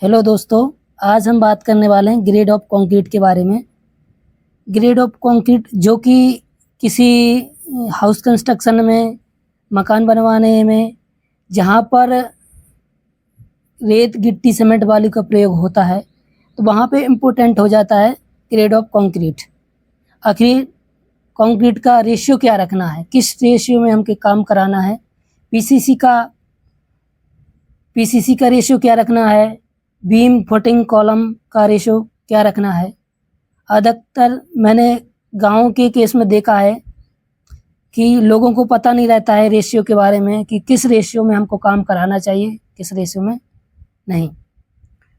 Hello दोस्तों, आज हम बात करने वाले हैं ग्रेड ऑफ कंक्रीट के बारे में। ग्रेड ऑफ कंक्रीट जो कि किसी हाउस कंस्ट्रक्शन में, मकान बनवाने में, जहाँ पर रेत गिट्टी सीमेंट बालू का प्रयोग होता है तो वहाँ पे इम्पोर्टेंट हो जाता है ग्रेड ऑफ कंक्रीट। आखिर कंक्रीट का रेशियो क्या रखना है, किस रेशियो में हमको काम कराना है, पीसीसी का रेशियो क्या रखना है, बीम फुटिंग कॉलम का रेशियो क्या रखना है। अधिकतर मैंने गाँव के केस में देखा है कि लोगों को पता नहीं रहता है रेशियो के बारे में कि किस रेशियो में हमको काम कराना चाहिए, किस रेशियो में नहीं।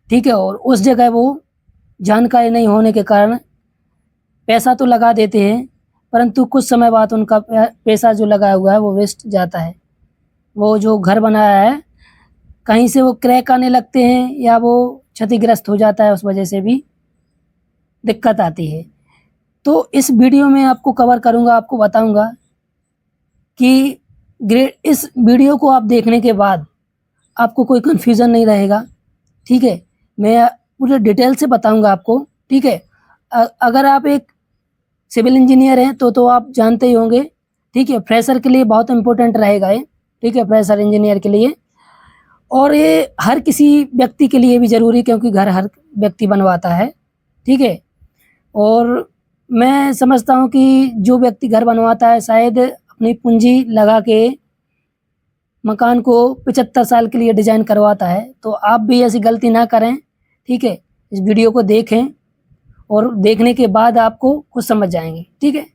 ठीक है, और उस जगह वो जानकारी नहीं होने के कारण पैसा तो लगा देते हैं, परंतु कुछ समय बाद उनका पैसा जो लगा हुआ है वो वेस्ट जाता है। वो जो घर बनाया है कहीं से वो क्रैक आने लगते हैं या वो क्षतिग्रस्त हो जाता है, उस वजह से भी दिक्कत आती है। तो इस वीडियो में आपको कवर करूँगा, आपको बताऊँगा कि इस वीडियो को आप देखने के बाद आपको कोई कन्फ्यूज़न नहीं रहेगा। ठीक है, मैं पूरे डिटेल से बताऊँगा आपको। ठीक है, अगर आप एक सिविल इंजीनियर हैं तो आप जानते ही होंगे। ठीक है, फ्रेशर के लिए बहुत इम्पोर्टेंट रहेगा ये। ठीक है, फ्रेशर इंजीनियर के लिए, और ये हर किसी व्यक्ति के लिए भी ज़रूरी, क्योंकि घर हर व्यक्ति बनवाता है। ठीक है, और मैं समझता हूँ कि जो व्यक्ति घर बनवाता है शायद अपनी पूंजी लगा के मकान को 75 साल के लिए डिज़ाइन करवाता है। तो आप भी ऐसी गलती ना करें। ठीक है, इस वीडियो को देखें और देखने के बाद आपको कुछ समझ जाएंगे। ठीक है,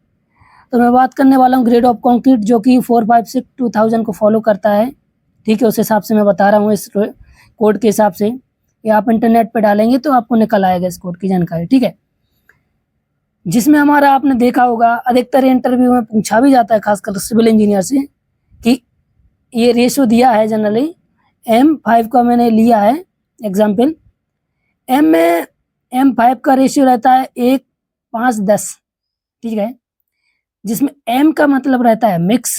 तो मैं बात करने वाला हूँ ग्रेड ऑफ कंक्रीट जो कि 456 2000 को फॉलो करता है। ठीक है, उस हिसाब से मैं बता रहा हूँ, इस कोड के हिसाब से। या आप इंटरनेट पे डालेंगे तो आपको निकल आएगा इस कोड की जानकारी। ठीक है, जिसमें हमारा आपने देखा होगा अधिकतर इंटरव्यू में पूछा भी जाता है, खासकर सिविल इंजीनियर से, कि ये रेशो दिया है जनरली M5 का मैंने लिया है एग्जाम्पल। M5 का रेशियो रहता है 1:5:10। ठीक है, जिसमें M का मतलब रहता है मिक्स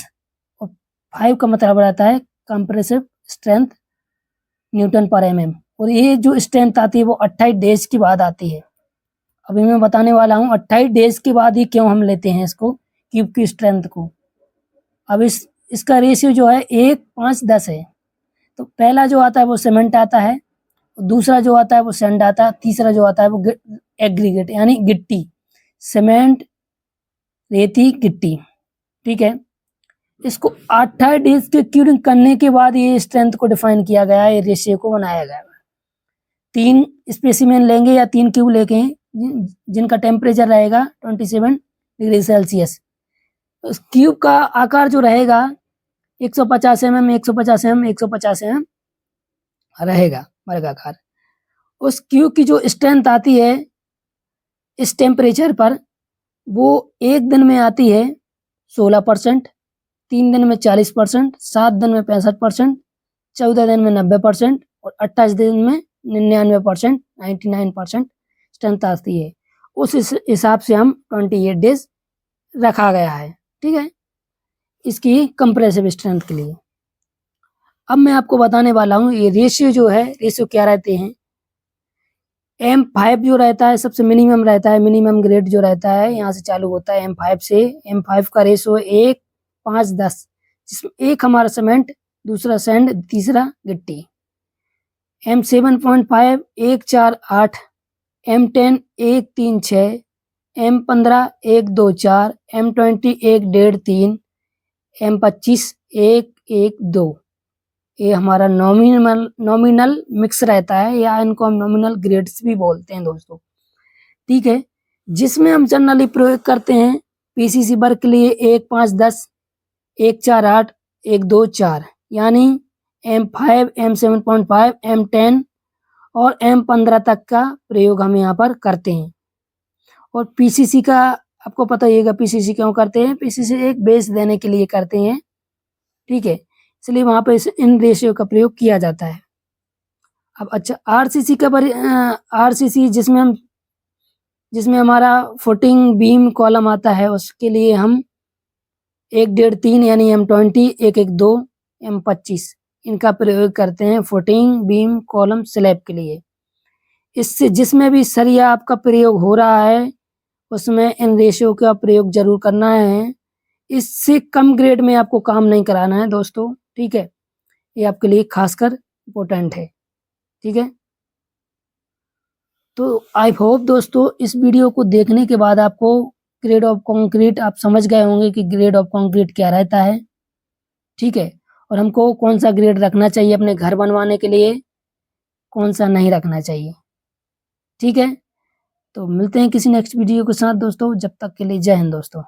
और 5 का मतलब रहता है कंप्रेसिव स्ट्रेंथ न्यूटन पर mm। और ये जो स्ट्रेंथ आती है वो 28 डेज के बाद आती है। अभी मैं बताने वाला हूँ 28 डेज के बाद ही क्यों हम लेते हैं इसको, क्यूब की स्ट्रेंथ को। अब इसका रेशियो जो है 1:5:10 है। तो पहला जो आता है वो सीमेंट आता है, दूसरा जो आता है वो सैंड आता है, तीसरा जो आता है वो एग्रीगेट यानी गिट्टी, सीमेंट, रेती, गिट्टी। ठीक है, इसको 28 डेज के क्यूरिंग करने के बाद ये स्ट्रेंथ को डिफाइन किया गया है, ये रेशियो को बनाया गया है। 3 स्पेसिमेन लेंगे या 3 क्यूब लेके जिनका टेम्परेचर रहेगा 27 डिग्री सेल्सियस। उस क्यूब का आकार जो रहेगा 150 mm 150 mm 150 mm रहेगा वर्गाकार। उस क्यूब की जो स्ट्रेंथ आती है इस टेम्परेचर पर वो एक दिन में आती है 16%, 3 दिन में 40%, 7 दिन में 65%, 14 दिन में 90% और 28 दिन में 99%, 99% स्ट्रेंथ आती है। उस हिसाब से हम 28 डेज रखा गया है। ठीक है, इसकी कंप्रेसिव स्ट्रेंथ के लिए। अब मैं आपको बताने वाला हूँ ये रेशियो जो है, रेशियो क्या रहते हैं। M5 जो रहता है सबसे मिनिमम रहता है, मिनिमम ग्रेड जो रहता है यहाँ से चालू होता है M5 से। M5 का रेशियो 1:5:10, जिसमें एक हमारा सीमेंट, दूसरा सैंड, तीसरा गिट्टी। M7.5 1:4:8, M10 1:3:6, M15 1:2:4, M20 1:1:3, M25 1:1:2। ये हमारा नॉमिनल मिक्स रहता है, या इनको हम नॉमिनल ग्रेड्स भी बोलते हैं दोस्तों। ठीक है, जिसमें हम जनरली प्रयोग करते हैं पीसीसी वर्क के लिए 1:5:10, 1:4:8, 1:2:4, यानी M5, M7.5, M10 और M15 तक का प्रयोग हम यहाँ पर करते हैं। और पीसीसी का आपको पता ही होगा, पीसीसी क्यों करते हैं, पीसीसी एक बेस देने के लिए करते हैं। ठीक है, इसलिए वहाँ पे इन रेशियो का प्रयोग किया जाता है। अब अच्छा, आरसीसी जिसमें हमारा फुटिंग बीम कॉलम आता है, उसके लिए हम 1:1:3 यानी M20, 1:1:2, M25 इनका प्रयोग करते हैं फुटिंग बीम कॉलम स्लैब के लिए। इससे जिसमें भी सरिया आपका प्रयोग हो रहा है उसमें इन रेशियो का प्रयोग जरूर करना है। इससे कम ग्रेड में आपको काम नहीं कराना है दोस्तों, ठीक है। ये आपके लिए खासकर इम्पोर्टेंट है, ठीक है। तो आई होप दोस्तों इस वीडियो को देखने के बाद आपको ग्रेड ऑफ कंक्रीट आप समझ गए होंगे कि ग्रेड ऑफ कंक्रीट क्या रहता है, ठीक है। और हमको कौन सा ग्रेड रखना चाहिए अपने घर बनवाने के लिए, कौन सा नहीं रखना चाहिए, ठीक है। तो मिलते हैं किसी नेक्स्ट वीडियो के साथ दोस्तों, जब तक के लिए जय हिंद दोस्तों।